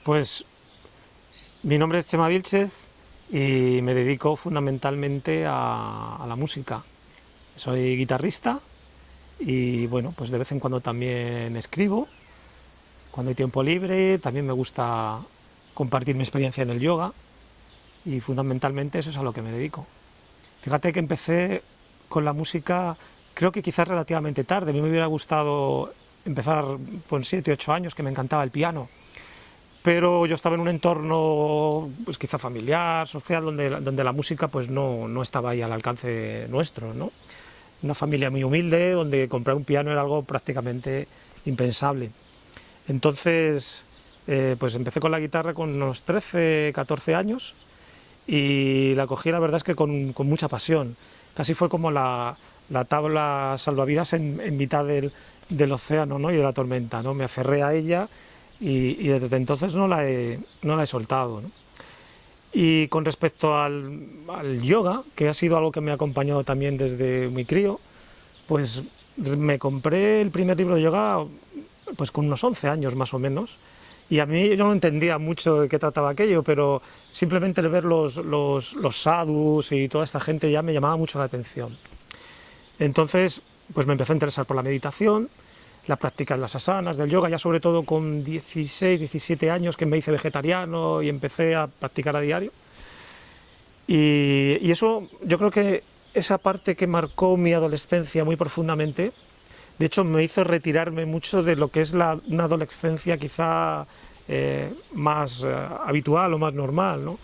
Pues mi nombre es Chema Vilchez y me dedico fundamentalmente a la música. Soy guitarrista y bueno, pues de vez en cuando también escribo. Cuando hay tiempo libre también me gusta compartir mi experiencia en el yoga y fundamentalmente eso es a lo que me dedico. Fíjate que empecé con la música, creo que quizás relativamente tarde. A mí me hubiera gustado empezar con 7, 8 años, que me encantaba el piano. Pero yo estaba en un entorno pues quizá familiar, social, donde la música pues no estaba ahí al alcance nuestro, ¿no? Una familia muy humilde, donde comprar un piano era algo prácticamente impensable. Entonces, pues empecé con la guitarra con unos 13, 14 años y la cogí, la verdad es que con mucha pasión. Casi fue como la tabla salvavidas en mitad del océano, ¿no? Y de la tormenta, ¿no? Me aferré a ella y desde entonces no la he soltado, ¿no? Y con respecto al yoga, que ha sido algo que me ha acompañado también desde muy crío, pues me compré el primer libro de yoga pues con unos 11 años más o menos, y a mí yo no entendía mucho de qué trataba aquello, pero simplemente el ver los sadhus y toda esta gente ya me llamaba mucho la atención. Entonces, pues me empezó a interesar por la meditación, la práctica de las asanas, del yoga, ya sobre todo con 16, 17 años que me hice vegetariano y empecé a practicar a diario. Y eso, yo creo que esa parte que marcó mi adolescencia muy profundamente, de hecho me hizo retirarme mucho de lo que es una adolescencia quizá más habitual o más normal, ¿no?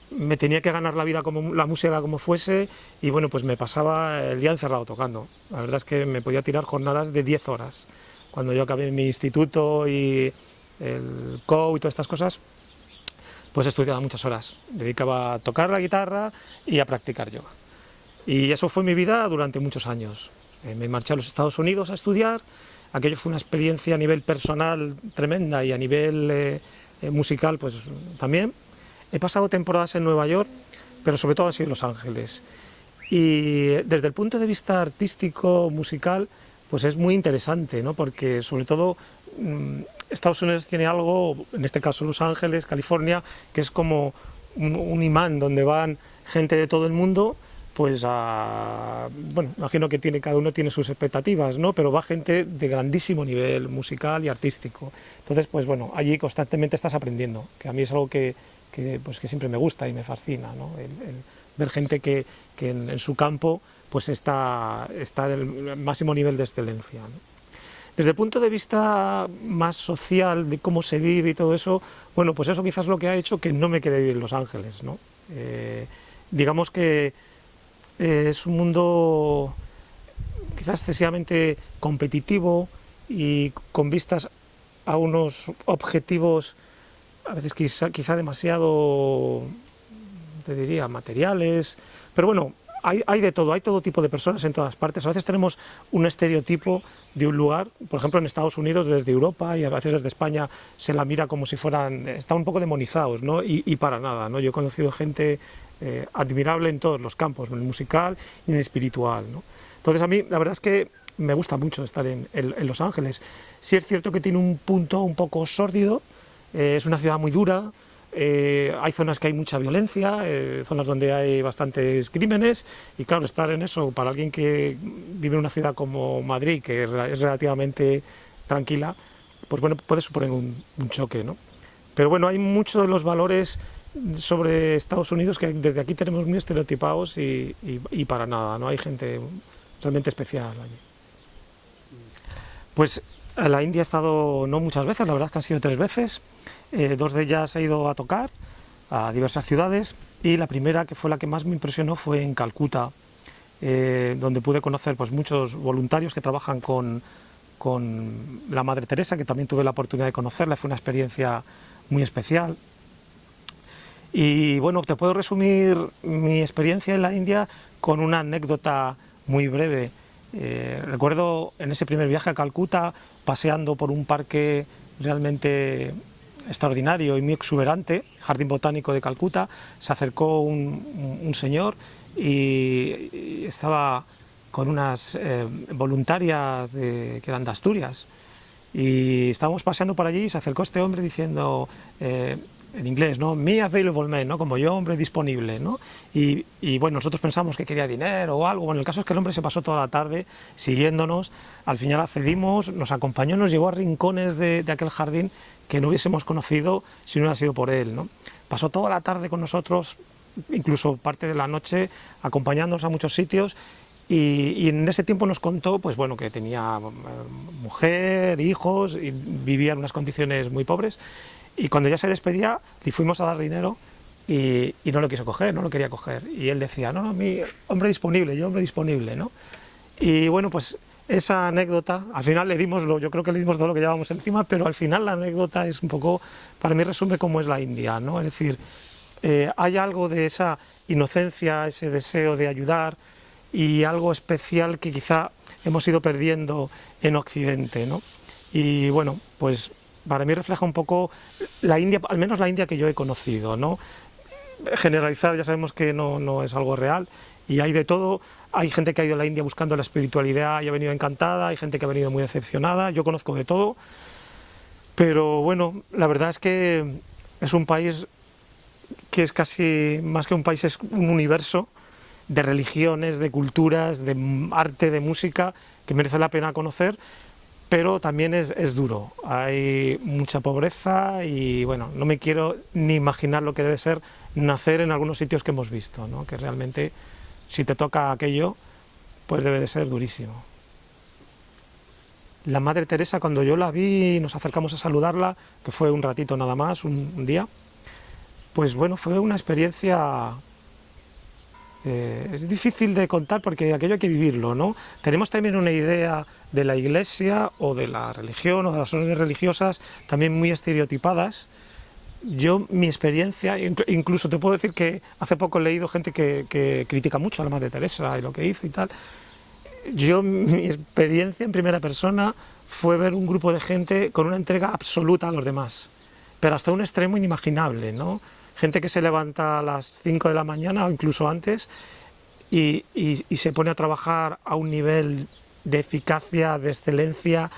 Me tenía que ganar la vida como la música como fuese y bueno, pues me pasaba el día encerrado tocando. La verdad es que me podía tirar jornadas de 10 horas. Cuando yo acabé mi instituto y el COU y todas estas cosas, pues estudiaba muchas horas. Dedicaba a tocar la guitarra y a practicar yoga. Y eso fue mi vida durante muchos años. Me marché a los Estados Unidos a estudiar. Aquello fue una experiencia a nivel personal tremenda y a nivel musical pues también. He pasado temporadas en Nueva York, pero sobre todo ha sido en Los Ángeles. Y desde el punto de vista artístico, musical, pues es muy interesante, ¿no? Porque sobre todo Estados Unidos tiene algo, en este caso Los Ángeles, California, que es como un imán donde van gente de todo el mundo, pues bueno, imagino que cada uno tiene sus expectativas, ¿no? Pero va gente de grandísimo nivel musical y artístico. Entonces, pues bueno, allí constantemente estás aprendiendo, que a mí es algo que siempre me gusta y me fascina, ¿no? El ver gente que en su campo pues está en el máximo nivel de excelencia, ¿no? Desde el punto de vista más social, de cómo se vive y todo eso, bueno, pues eso quizás es lo que ha hecho que no me quede vivir en Los Ángeles, ¿no? Digamos que es un mundo quizás excesivamente competitivo y con vistas a unos objetivos a veces quizá demasiado, te diría, materiales, pero bueno, hay de todo, hay todo tipo de personas en todas partes. A veces tenemos un estereotipo de un lugar, por ejemplo en Estados Unidos, desde Europa y a veces desde España se la mira como si fueran, están un poco demonizados, ¿no? Y para nada, ¿no? Yo he conocido gente admirable en todos los campos, en el musical y en el espiritual, ¿no? Entonces a mí la verdad es que me gusta mucho estar en Los Ángeles. Sí es cierto que tiene un punto un poco sórdido, es una ciudad muy dura, hay zonas que hay mucha violencia, zonas donde hay bastantes crímenes y claro, estar en eso para alguien que vive en una ciudad como Madrid, que es relativamente tranquila, pues bueno, puede suponer un choque, ¿no? Pero bueno, hay muchos de los valores sobre Estados Unidos que desde aquí tenemos muy estereotipados y para nada, ¿no? Hay gente realmente especial allí. Pues a la India he estado no muchas veces, la verdad es que han sido 3 veces, 2 de ellas he ido a tocar a diversas ciudades y la primera, que fue la que más me impresionó, fue en Calcuta, donde pude conocer pues, muchos voluntarios que trabajan con la Madre Teresa, que también tuve la oportunidad de conocerla, fue una experiencia muy especial. Y bueno, te puedo resumir mi experiencia en la India con una anécdota muy breve. Recuerdo en ese primer viaje a Calcuta, paseando por un parque realmente extraordinario y muy exuberante, Jardín Botánico de Calcuta, se acercó un señor y estaba con unas voluntarias que eran de Asturias Y estábamos paseando por allí y se acercó este hombre diciendo, en inglés, ¿no? Me available man, ¿no? Como yo, hombre disponible, ¿no? Y bueno, nosotros pensamos que quería dinero o algo. Bueno, el caso es que el hombre se pasó toda la tarde siguiéndonos, al final accedimos, nos acompañó, nos llevó a rincones de aquel jardín que no hubiésemos conocido si no hubiera sido por él, ¿no? Pasó toda la tarde con nosotros, incluso parte de la noche, acompañándonos a muchos sitios. Y en ese tiempo nos contó, pues bueno, que tenía mujer, hijos, y vivía en unas condiciones muy pobres. Y cuando ya se despedía, le fuimos a dar dinero y no lo quiso coger, no lo quería coger. Y él decía, no, mi hombre disponible, yo hombre disponible, ¿no? Y bueno, pues esa anécdota, al final yo creo que le dimos todo lo que llevábamos encima, pero al final la anécdota es un poco, para mí resume cómo es la India, ¿no? Es decir, hay algo de esa inocencia, ese deseo de ayudar, y algo especial que quizá hemos ido perdiendo en Occidente, ¿no? Y bueno, pues para mí refleja un poco la India, al menos la India que yo he conocido, ¿no? Generalizar ya sabemos que no es algo real, y hay de todo. Hay gente que ha ido a la India buscando la espiritualidad y ha venido encantada, hay gente que ha venido muy decepcionada, yo conozco de todo, pero bueno, la verdad es que es un país que es casi más que un país, es un universo de religiones, de culturas, de arte, de música, que merece la pena conocer, pero también es duro. Hay mucha pobreza y bueno, no me quiero ni imaginar lo que debe ser nacer en algunos sitios que hemos visto, ¿no? Que realmente, si te toca aquello, pues debe de ser durísimo. La Madre Teresa, cuando yo la vi y nos acercamos a saludarla, que fue un ratito nada más, un día, pues bueno, fue una experiencia. Es difícil de contar porque aquello hay que vivirlo, ¿no? Tenemos también una idea de la Iglesia o de la religión o de las órdenes religiosas también muy estereotipadas. Mi experiencia, incluso te puedo decir que hace poco he leído gente que critica mucho a la Madre Teresa y lo que hizo y tal. Mi experiencia en primera persona fue ver un grupo de gente con una entrega absoluta a los demás, pero hasta un extremo inimaginable, ¿no? Gente que se levanta a las 5 de la mañana o incluso antes y se pone a trabajar a un nivel de eficacia, de excelencia,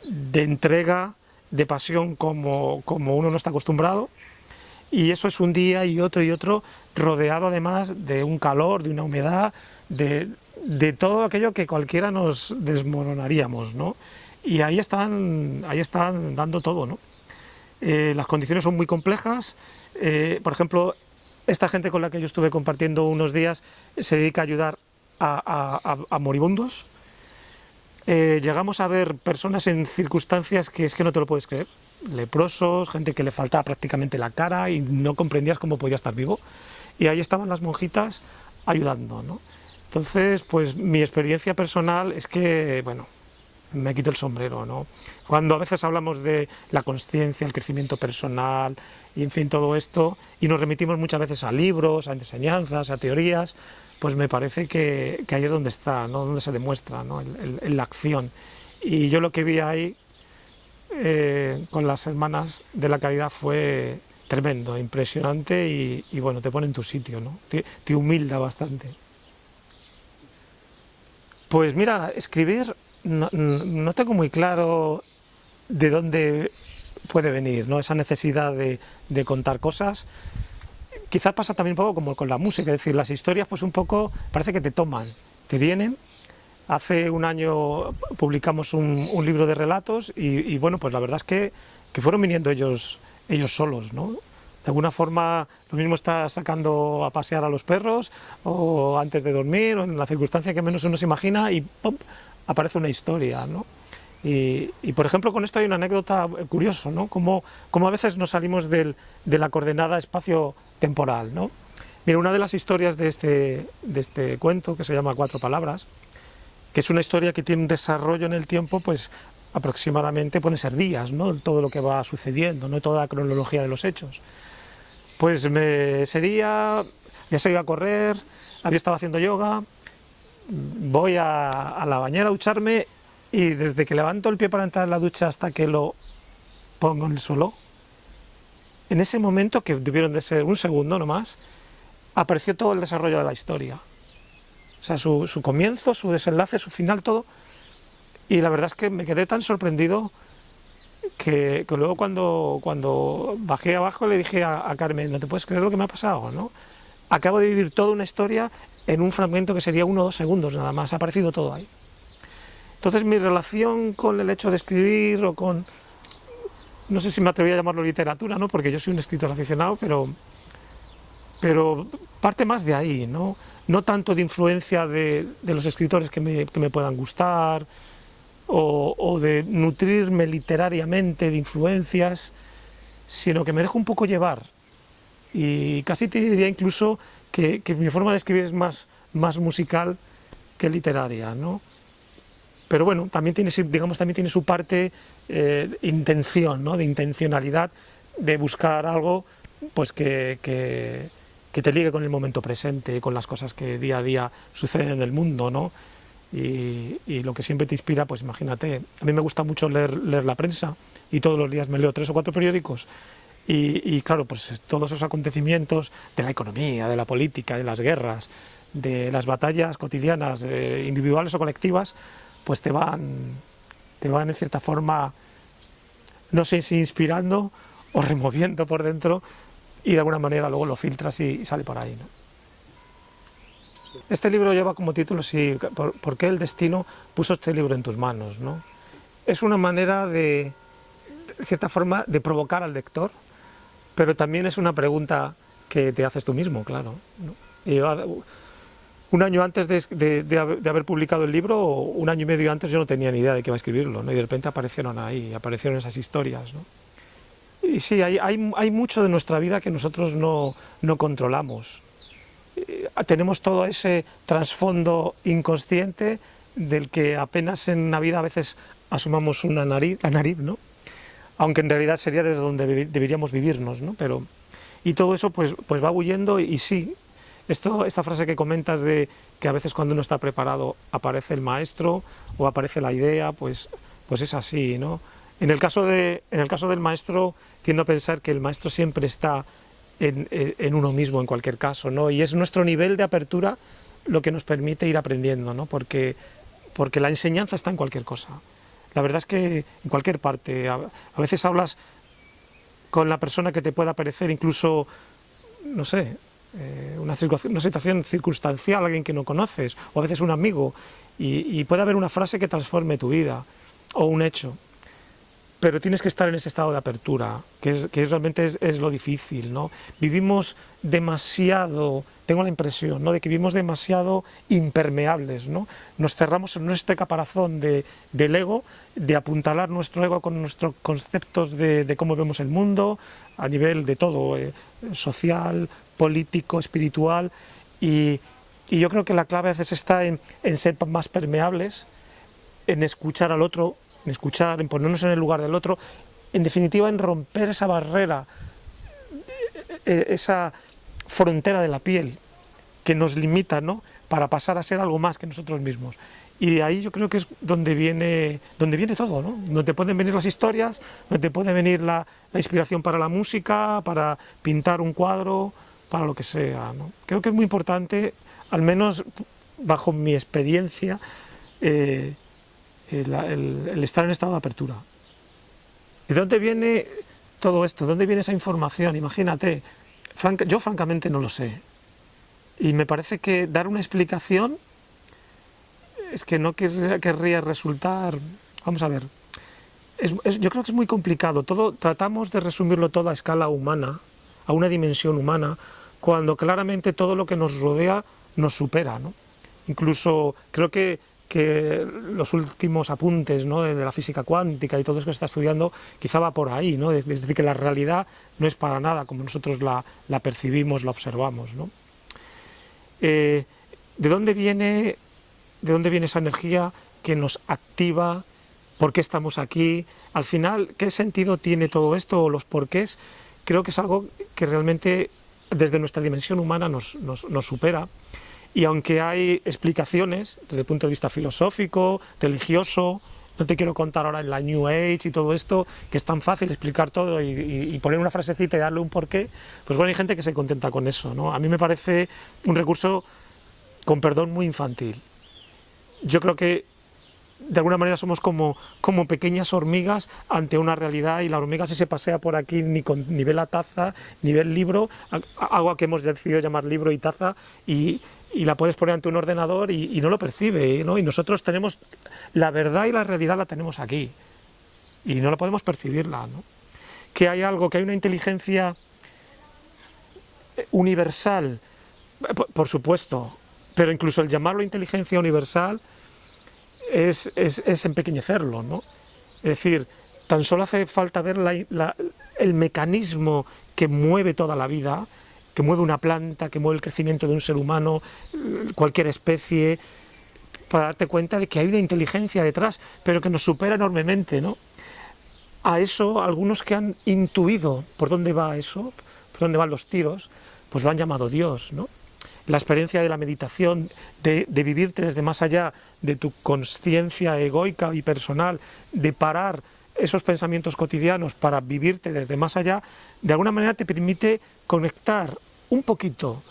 de entrega, de pasión como uno no está acostumbrado. Y eso es un día y otro, rodeado además de un calor, de una humedad, de todo aquello que cualquiera nos desmoronaríamos, ¿no? Y ahí están dando todo, ¿no? Las condiciones son muy complejas. Por ejemplo, esta gente con la que yo estuve compartiendo unos días se dedica a ayudar a moribundos. Llegamos a ver personas en circunstancias que es que no te lo puedes creer, leprosos, gente que le faltaba prácticamente la cara y no comprendías cómo podía estar vivo, y ahí estaban las monjitas ayudando, ¿no? Entonces, pues mi experiencia personal es que, bueno, me quito el sombrero, ¿no? Cuando a veces hablamos de la consciencia, el crecimiento personal y en fin todo esto, y nos remitimos muchas veces a libros, a enseñanzas, a teorías, pues me parece que ahí es donde está, ¿no? Donde se demuestra, ¿no? En la acción. Y yo lo que vi ahí con las hermanas de la caridad fue tremendo, impresionante y bueno, te pone en tu sitio, ¿no? Te humilda bastante. Pues mira, escribir no tengo muy claro de dónde puede venir, ¿no? Esa necesidad de contar cosas. Quizás pasa también un poco como con la música, es decir, las historias pues un poco parece que te toman, te vienen. Hace un año publicamos un libro de relatos y bueno, pues la verdad es que fueron viniendo ellos solos, ¿no? De alguna forma, lo mismo está sacando a pasear a los perros o antes de dormir o en la circunstancia que menos uno se imagina y ¡pum!, aparece una historia, ¿no? Y por ejemplo, con esto hay una anécdota curiosa, ¿no? Como a veces nos salimos de la coordenada espacio-temporal, ¿no? Mira, una de las historias de este cuento, que se llama Cuatro palabras, que es una historia que tiene un desarrollo en el tiempo, pues aproximadamente pueden ser días, ¿no? Todo lo que va sucediendo, no toda la cronología de los hechos. Pues ese día ya se iba a correr, había estado haciendo yoga, voy a la bañera a ducharme y desde que levanto el pie para entrar en la ducha hasta que lo pongo en el suelo, en ese momento, que debieron de ser un segundo nomás, apareció todo el desarrollo de la historia. O sea, su comienzo, su desenlace, su final, todo. Y la verdad es que me quedé tan sorprendido que luego cuando bajé abajo le dije a Carmen, no te puedes creer lo que me ha pasado, ¿no? Acabo de vivir toda una historia en un fragmento que sería 1 o 2 segundos nada más, ha aparecido todo ahí. Entonces mi relación con el hecho de escribir o con, no sé si me atrevería a llamarlo literatura, ¿no? Porque yo soy un escritor aficionado, pero parte más de ahí, ¿no? No tanto de influencia de los escritores que me puedan gustar, o de nutrirme literariamente de influencias, sino que me dejo un poco llevar. Y casi te diría incluso que mi forma de escribir es más musical que literaria, ¿no? Pero bueno, también tiene, digamos, también tiene su parte intención, ¿no? De intencionalidad, de buscar algo pues que te ligue con el momento presente, con las cosas que día a día suceden en el mundo, ¿no? Y lo que siempre te inspira, pues imagínate, a mí me gusta mucho leer la prensa y todos los días me leo 3 o 4 periódicos y claro, pues todos esos acontecimientos de la economía, de la política, de las guerras, de las batallas cotidianas, individuales o colectivas, pues te van en cierta forma, no sé si inspirando o removiendo por dentro y de alguna manera luego lo filtras y sale por ahí, ¿no? Este libro lleva como título, sí, ¿por qué el destino puso este libro en tus manos?, ¿no? Es una manera de cierta forma, de provocar al lector, pero también es una pregunta que te haces tú mismo, claro, ¿no? Y yo, un año antes de haber publicado el libro, o 1 año y medio antes, yo no tenía ni idea de que iba a escribirlo, ¿no? Y de repente aparecieron esas historias, ¿no? Y sí, hay mucho de nuestra vida que nosotros no controlamos. Tenemos todo ese trasfondo inconsciente del que apenas en la vida a veces asomamos la nariz, ¿no? Aunque en realidad sería desde donde deberíamos vivirnos, ¿no? Y todo eso pues va huyendo y sí, esta frase que comentas de que a veces cuando uno está preparado aparece el maestro o aparece la idea, pues es así, ¿no? En el caso del maestro, tiendo a pensar que el maestro siempre está en uno mismo en cualquier caso, ¿no? Y es nuestro nivel de apertura lo que nos permite ir aprendiendo, ¿no? Porque la enseñanza está en cualquier cosa. La verdad es que en cualquier parte, a veces hablas con la persona que te pueda parecer incluso, no sé, una situación circunstancial, alguien que no conoces, o a veces un amigo, y puede haber una frase que transforme tu vida, o un hecho. Pero tienes que estar en ese estado de apertura, que realmente es lo difícil, ¿no? Vivimos demasiado, tengo la impresión, ¿no?, de que vivimos demasiado impermeables, ¿no? Nos cerramos en este caparazón del ego, de apuntalar nuestro ego con nuestros conceptos de cómo vemos el mundo, a nivel de todo, social, político, espiritual, y yo creo que la clave a veces está en ser más permeables, en escuchar al otro, en ponernos en el lugar del otro, en definitiva en romper esa barrera, esa frontera de la piel que nos limita, ¿no?, para pasar a ser algo más que nosotros mismos. Y de ahí yo creo que es donde viene todo, ¿no? Donde pueden venir las historias, donde puede venir la inspiración para la música, para pintar un cuadro, para lo que sea, ¿no? Creo que es muy importante, al menos bajo mi experiencia, el estar en estado de apertura. ¿De dónde viene todo esto? ¿De dónde viene esa información? Imagínate, yo francamente no lo sé. Y me parece que dar una explicación es que no querría resultar... Vamos a ver, yo creo que es muy complicado. Tratamos de resumirlo todo a escala humana, a una dimensión humana, cuando claramente todo lo que nos rodea nos supera, ¿no? Incluso creo que los últimos apuntes, ¿no?, de la física cuántica y todo eso que se está estudiando quizá va por ahí, ¿no? Es decir, que la realidad no es para nada como nosotros la percibimos, la observamos, ¿no? ¿De dónde viene esa energía que nos activa? ¿Por qué estamos aquí? Al final, ¿qué sentido tiene todo esto o los porqués? Creo que es algo que realmente desde nuestra dimensión humana nos supera. Y aunque hay explicaciones desde el punto de vista filosófico, religioso, no te quiero contar ahora en la New Age y todo esto, que es tan fácil explicar todo y poner una frasecita y darle un porqué, pues bueno, hay gente que se contenta con eso, ¿no? A mí me parece un recurso, con perdón, muy infantil. Yo creo que de alguna manera somos como pequeñas hormigas ante una realidad, y la hormiga si se pasea por aquí ni ve la taza, ni ve el libro, algo que hemos decidido llamar libro y taza, y la puedes poner ante un ordenador y no lo percibe, ¿no? Y nosotros tenemos la verdad y la realidad la tenemos aquí, y no la podemos percibirla, ¿no? Que hay algo, que hay una inteligencia universal, por supuesto, pero incluso el llamarlo inteligencia universal es empequeñecerlo, ¿no? Es decir, tan solo hace falta ver el mecanismo que mueve toda la vida, que mueve una planta, que mueve el crecimiento de un ser humano, cualquier especie, para darte cuenta de que hay una inteligencia detrás, pero que nos supera enormemente, ¿no? A eso, algunos que han intuido por dónde va eso, por dónde van los tiros, pues lo han llamado Dios, ¿no? La experiencia de la meditación, de vivirte desde más allá de tu consciencia egoica y personal, de parar esos pensamientos cotidianos para vivirte desde más allá, de alguna manera te permite conectar un poquito,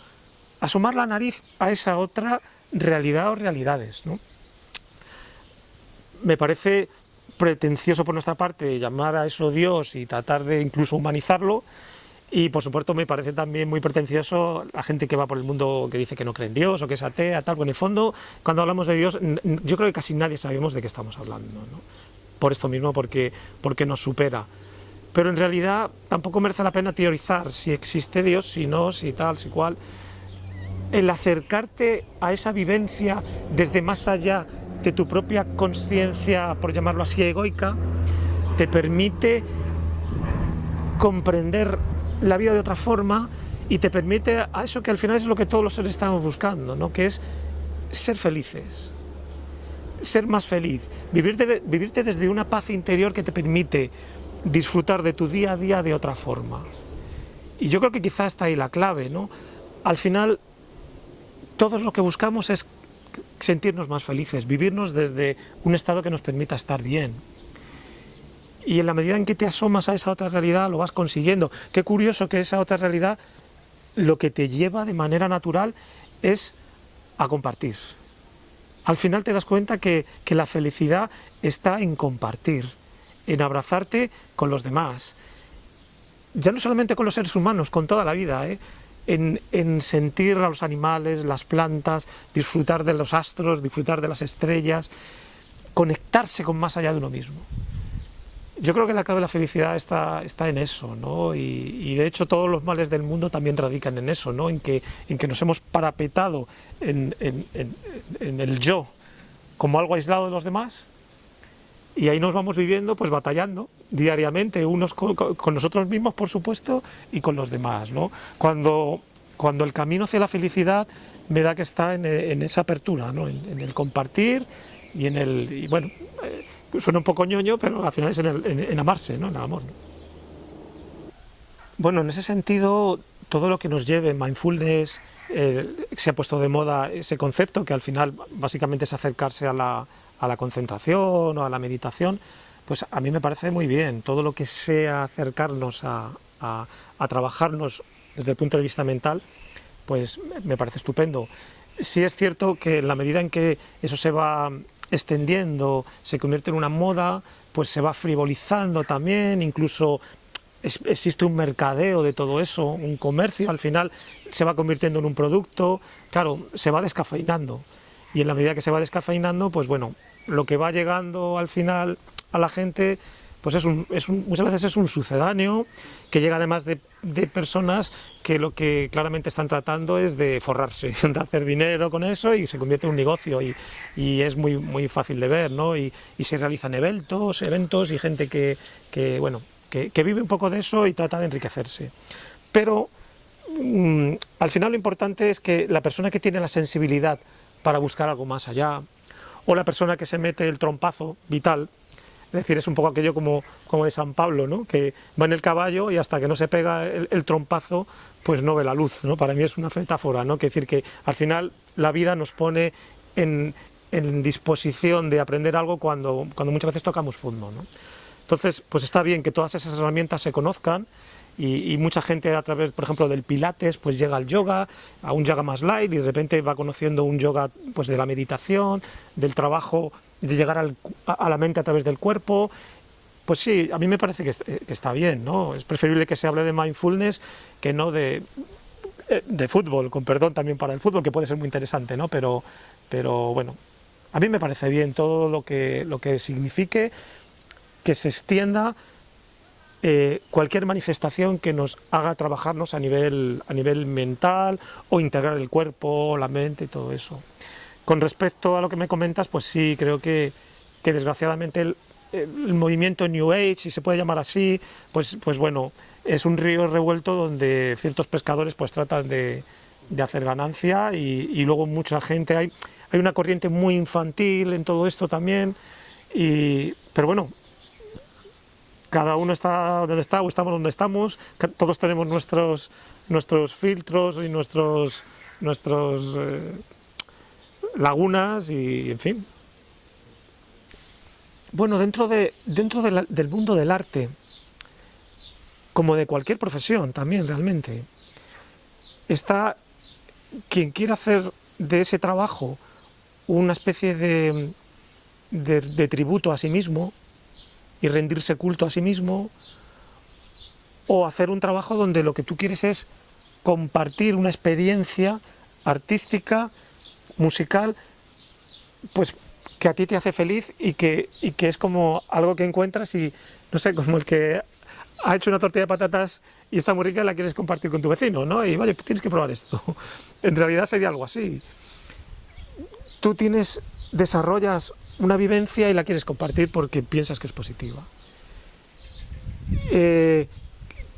asomar la nariz a esa otra realidad o realidades, ¿no? Me parece pretencioso por nuestra parte llamar a eso Dios y tratar de incluso humanizarlo, y por supuesto me parece también muy pretencioso la gente que va por el mundo que dice que no cree en Dios o que es atea, tal. Bueno, en el fondo, cuando hablamos de Dios, yo creo que casi nadie sabemos de qué estamos hablando, ¿no? Por esto mismo, porque nos supera. Pero en realidad tampoco merece la pena teorizar si existe Dios, si no, si tal, si cual. El acercarte a esa vivencia desde más allá de tu propia consciencia, por llamarlo así, egoica, te permite comprender la vida de otra forma, y te permite a eso que al final es lo que todos los seres estamos buscando, ¿no? Que es ser felices, ser más feliz, vivirte desde una paz interior que te permite disfrutar de tu día a día de otra forma. Y yo creo que quizá está ahí la clave, ¿no? Al final, todos lo que buscamos es sentirnos más felices, vivirnos desde un estado que nos permita estar bien. Y en la medida en que te asomas a esa otra realidad, lo vas consiguiendo. Qué curioso que esa otra realidad lo que te lleva de manera natural es a compartir. Al final te das cuenta que la felicidad está en compartir, en abrazarte con los demás. Ya no solamente con los seres humanos, con toda la vida, ¿eh? En sentir a los animales, las plantas, disfrutar de los astros, disfrutar de las estrellas, conectarse con más allá de uno mismo. Yo creo que la clave de la felicidad está en eso, ¿no? Y de hecho todos los males del mundo también radican en eso, ¿no? En que nos hemos parapetado en el yo como algo aislado de los demás, y ahí nos vamos viviendo, pues batallando diariamente, unos con nosotros mismos, por supuesto, y con los demás, ¿no? Cuando el camino hacia la felicidad me da que está en esa apertura, ¿no? En el compartir y bueno, suena un poco ñoño, pero al final es en amarse, ¿no? En el amor, ¿no? Bueno, en ese sentido, todo lo que nos lleve, mindfulness, se ha puesto de moda ese concepto que al final básicamente es acercarse a la concentración o a la meditación, pues a mí me parece muy bien. Todo lo que sea acercarnos a trabajarnos desde el punto de vista mental, pues me parece estupendo. Sí es cierto que en la medida en que eso se va extendiendo, se convierte en una moda, pues se va frivolizando también, incluso existe un mercadeo de todo eso, un comercio, al final se va convirtiendo en un producto, claro, se va descafeinando, y en la medida que se va descafeinando, pues bueno, lo que va llegando al final a la gente, pues muchas veces es un sucedáneo que llega además de personas que lo que claramente están tratando es de forrarse, de hacer dinero con eso, y se convierte en un negocio, y es muy, muy fácil de ver, ¿no? Y se realizan eventos y gente que vive un poco de eso y trata de enriquecerse. Pero al final lo importante es que la persona que tiene la sensibilidad para buscar algo más allá, o la persona que se mete el trompazo vital, es decir, es un poco aquello como de San Pablo, ¿no? Que va en el caballo y hasta que no se pega el trompazo, pues no ve la luz, ¿no? Para mí es una metáfora, ¿no? Que decir que al final la vida nos pone en disposición de aprender algo cuando muchas veces tocamos fondo, ¿no? Entonces, pues está bien que todas esas herramientas se conozcan y mucha gente a través, por ejemplo, del pilates, pues llega al yoga, a un yoga más light, y de repente va conociendo un yoga pues de la meditación, del trabajo, de llegar a la mente a través del cuerpo. Pues sí, a mí me parece que está bien, ¿no? Es preferible que se hable de mindfulness que no de fútbol, con perdón también para el fútbol, que puede ser muy interesante, ¿no? Pero bueno, a mí me parece bien todo lo que signifique que se extienda cualquier manifestación que nos haga trabajarnos a nivel mental, o integrar el cuerpo, la mente y todo eso. Con respecto a lo que me comentas, pues sí, creo que desgraciadamente el movimiento New Age, si se puede llamar así, pues bueno, es un río revuelto donde ciertos pescadores pues tratan de hacer ganancia, y luego mucha gente, hay una corriente muy infantil en todo esto también, pero bueno, cada uno está donde está, o estamos donde estamos, todos tenemos nuestros filtros y nuestros lagunas, y en fin. Bueno, dentro del mundo del arte, como de cualquier profesión también realmente, está quien quiera hacer de ese trabajo una especie de tributo a sí mismo y rendirse culto a sí mismo, o hacer un trabajo donde lo que tú quieres es compartir una experiencia artística, musical, pues que a ti te hace feliz, y que es como algo que encuentras, y no sé, como el que ha hecho una tortilla de patatas y está muy rica y la quieres compartir con tu vecino, ¿no? Y vaya, tienes que probar esto. En realidad sería algo así. Tú desarrollas una vivencia y la quieres compartir porque piensas que es positiva.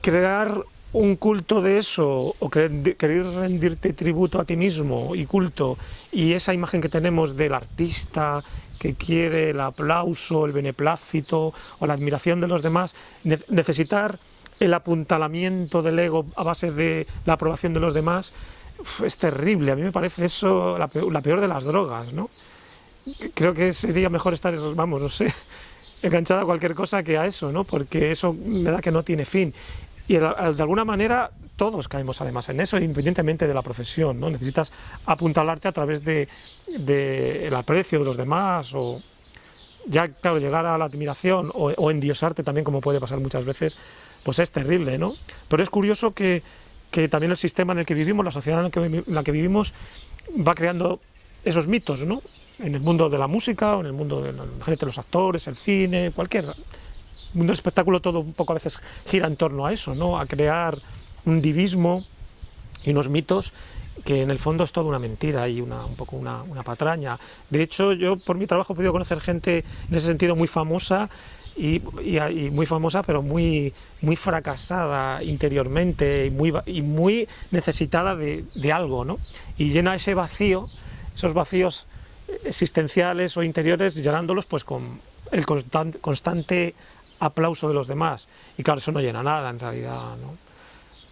Crear un culto de eso, o querer rendirte tributo a ti mismo y culto, y esa imagen que tenemos del artista que quiere el aplauso, el beneplácito o la admiración de los demás, necesitar el apuntalamiento del ego a base de la aprobación de los demás, es terrible. A mí me parece eso la peor de las drogas, ¿no? Creo que sería mejor estar, vamos, no sé, enganchado a cualquier cosa que a eso, ¿no? Porque eso me da que no tiene fin. Y de alguna manera todos caemos además en eso, independientemente de la profesión, ¿no? Necesitas apuntalarte a través del aprecio de los demás, o ya, claro, llegar a la admiración o endiosarte también, como puede pasar muchas veces, pues es terrible, ¿no? Pero es curioso que también el sistema en el que vivimos, la sociedad en la que vivimos, va creando esos mitos, ¿no? En el mundo de la música, o en el mundo de los actores, el cine, cualquier mundo del espectáculo, todo un poco a veces gira en torno a eso, ¿no? A crear un divismo y unos mitos que en el fondo es toda una mentira y un poco una patraña. De hecho, yo por mi trabajo he podido conocer gente en ese sentido muy famosa, y muy famosa, pero muy fracasada interiormente, y muy necesitada de algo, ¿no? Y llena ese vacío, esos vacíos existenciales o interiores, llenándolos pues con el constante aplauso de los demás. Y claro, eso no llena nada en realidad, ¿no?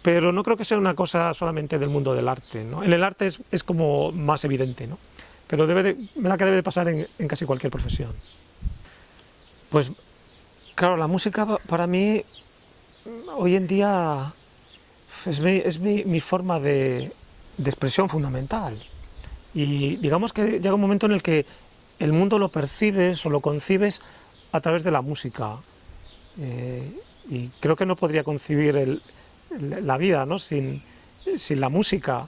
Pero no creo que sea una cosa solamente del mundo del arte, ¿no? En el arte es como más evidente, ¿no? Pero me da que debe de pasar en casi cualquier profesión. Pues claro, la música para mí hoy en día es mi forma de expresión fundamental. Y digamos que llega un momento en el que el mundo lo percibes o lo concibes a través de la música. Y creo que no podría concebir la vida, ¿no? sin la música,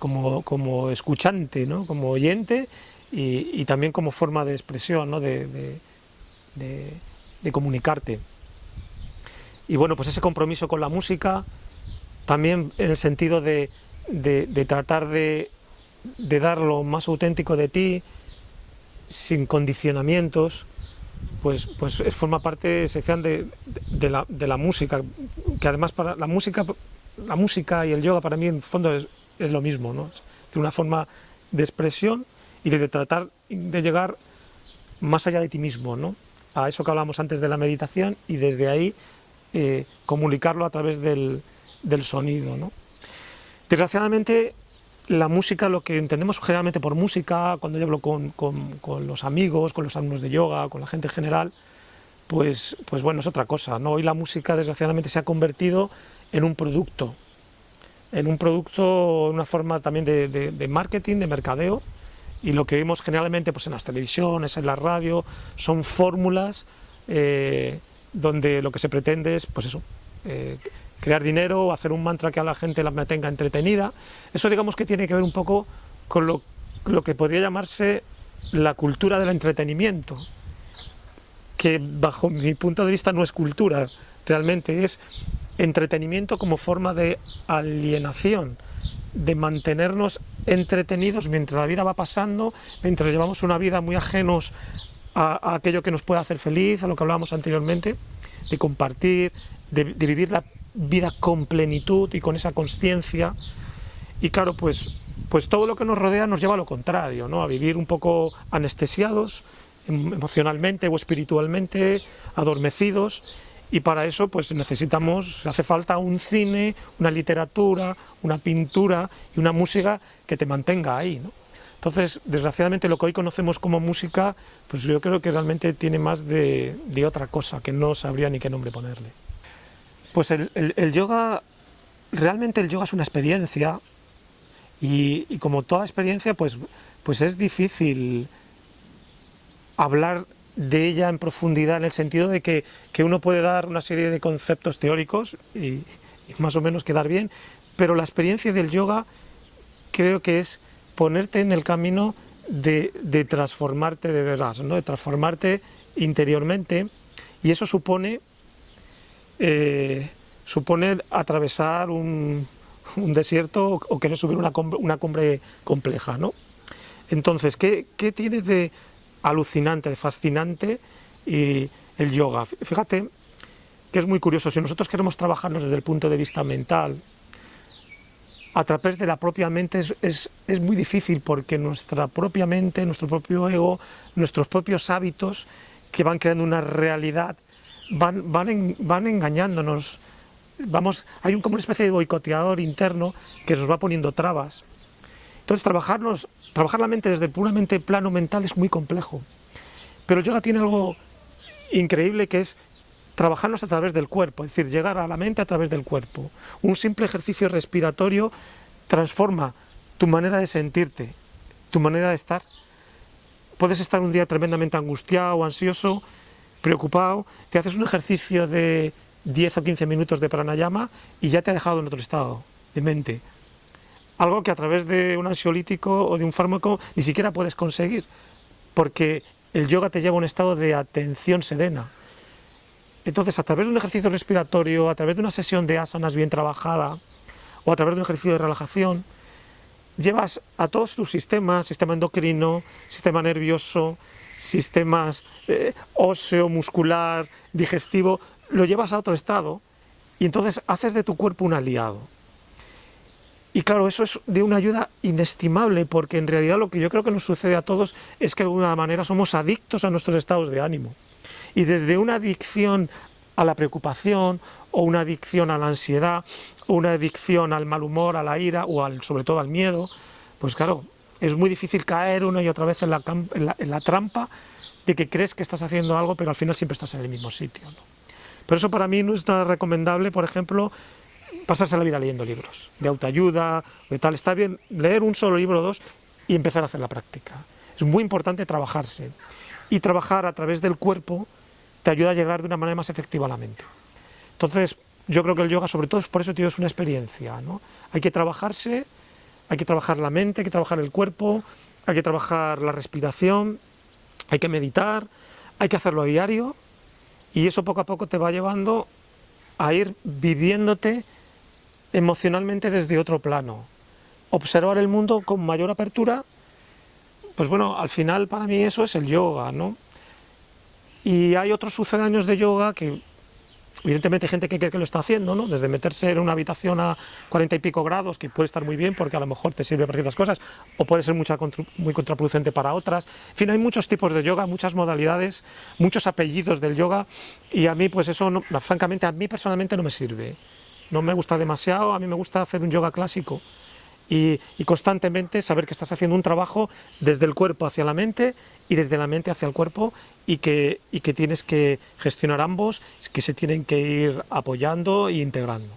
como escuchante, ¿no? Como oyente, y también como forma de expresión, ¿no? de comunicarte. Y bueno, pues ese compromiso con la música, también en el sentido de tratar de dar lo más auténtico de ti, sin condicionamientos, pues forma parte esencial de la música, que además para la música y el yoga para mí en el fondo es lo mismo, ¿no? De una forma de expresión y de tratar de llegar más allá de ti mismo, ¿no? A eso que hablamos antes de la meditación, y desde ahí comunicarlo a través del sonido, ¿no? Desgraciadamente, la música, lo que entendemos generalmente por música, cuando yo hablo con los amigos, con los alumnos de yoga, con la gente en general, pues bueno, es otra cosa, ¿no? Hoy la música desgraciadamente se ha convertido en un producto, una forma también de marketing, de mercadeo, y lo que vemos generalmente pues en las televisiones, en la radio, son fórmulas donde lo que se pretende es, pues eso, crear dinero, hacer un mantra que a la gente la mantenga entretenida. Eso digamos que tiene que ver un poco con lo que podría llamarse la cultura del entretenimiento, que bajo mi punto de vista no es cultura, realmente es entretenimiento como forma de alienación, de mantenernos entretenidos mientras la vida va pasando, mientras llevamos una vida muy ajenos a aquello que nos puede hacer feliz, a lo que hablábamos anteriormente, de compartir, de vivir la vida con plenitud y con esa consciencia. Y claro, pues todo lo que nos rodea nos lleva a lo contrario, ¿no? A vivir un poco anestesiados emocionalmente o espiritualmente, adormecidos, y para eso pues hace falta un cine, una literatura, una pintura y una música que te mantenga ahí, ¿no? Entonces, desgraciadamente, lo que hoy conocemos como música, pues yo creo que realmente tiene más de otra cosa, que no sabría ni qué nombre ponerle. Pues el yoga, realmente el yoga es una experiencia, y como toda experiencia, pues es difícil hablar de ella en profundidad, en el sentido de que uno puede dar una serie de conceptos teóricos y más o menos quedar bien, pero la experiencia del yoga creo que es ponerte en el camino de transformarte de verdad, ¿no? De transformarte interiormente, y eso supone atravesar un desierto o querer subir una cumbre compleja, ¿no? Entonces, ¿qué tiene de alucinante, de fascinante el yoga? Fíjate que es muy curioso. Si nosotros queremos trabajarnos desde el punto de vista mental, a través de la propia mente es muy difícil, porque nuestra propia mente, nuestro propio ego, nuestros propios hábitos que van creando una realidad van engañándonos. Hay como una especie de boicoteador interno que nos va poniendo trabas. Entonces trabajar la mente desde el puramente plano mental es muy complejo. Pero el yoga tiene algo increíble, que es trabajarnos a través del cuerpo, es decir, llegar a la mente a través del cuerpo. Un simple ejercicio respiratorio transforma tu manera de sentirte, tu manera de estar. Puedes estar un día tremendamente angustiado, ansioso, preocupado, te haces un ejercicio de 10 o 15 minutos de pranayama y ya te ha dejado en otro estado de mente. Algo que a través de un ansiolítico o de un fármaco ni siquiera puedes conseguir, porque el yoga te lleva a un estado de atención serena. Entonces, a través de un ejercicio respiratorio, a través de una sesión de asanas bien trabajada, o a través de un ejercicio de relajación, llevas a todos tus sistemas, sistema endocrino, sistema nervioso, sistemas óseo, muscular, digestivo, lo llevas a otro estado, y entonces haces de tu cuerpo un aliado. Y claro, eso es de una ayuda inestimable, porque en realidad lo que yo creo que nos sucede a todos es que de alguna manera somos adictos a nuestros estados de ánimo. Y desde una adicción a la preocupación, o una adicción a la ansiedad, o una adicción al mal humor, a la ira, o sobre todo al miedo, pues claro, es muy difícil caer una y otra vez en la trampa de que crees que estás haciendo algo, pero al final siempre estás en el mismo sitio, ¿no? Por eso para mí no es nada recomendable, por ejemplo, pasarse la vida leyendo libros de autoayuda, de tal. Está bien leer un solo libro o dos y empezar a hacer la práctica. Es muy importante trabajarse, y trabajar a través del cuerpo te ayuda a llegar de una manera más efectiva a la mente. Entonces, yo creo que el yoga, sobre todo, por eso, tío, es una experiencia, ¿no? Hay que trabajarse, hay que trabajar la mente, hay que trabajar el cuerpo, hay que trabajar la respiración, hay que meditar, hay que hacerlo a diario, y eso poco a poco te va llevando a ir viviéndote emocionalmente desde otro plano. Observar el mundo con mayor apertura, pues bueno, al final para mí eso es el yoga, ¿no? Y hay otros sucedáneos de yoga que, evidentemente, hay gente que cree que lo está haciendo, ¿no? Desde meterse en una habitación a 40 y pico grados, que puede estar muy bien porque a lo mejor te sirve para ciertas cosas, o puede ser muy contraproducente para otras. En fin, hay muchos tipos de yoga, muchas modalidades, muchos apellidos del yoga, y a mí, pues eso, francamente, a mí personalmente no me sirve. No me gusta demasiado. A mí me gusta hacer un yoga clásico y constantemente saber que estás haciendo un trabajo desde el cuerpo hacia la mente y desde la mente hacia el cuerpo, y que tienes que gestionar ambos, que se tienen que ir apoyando e integrando.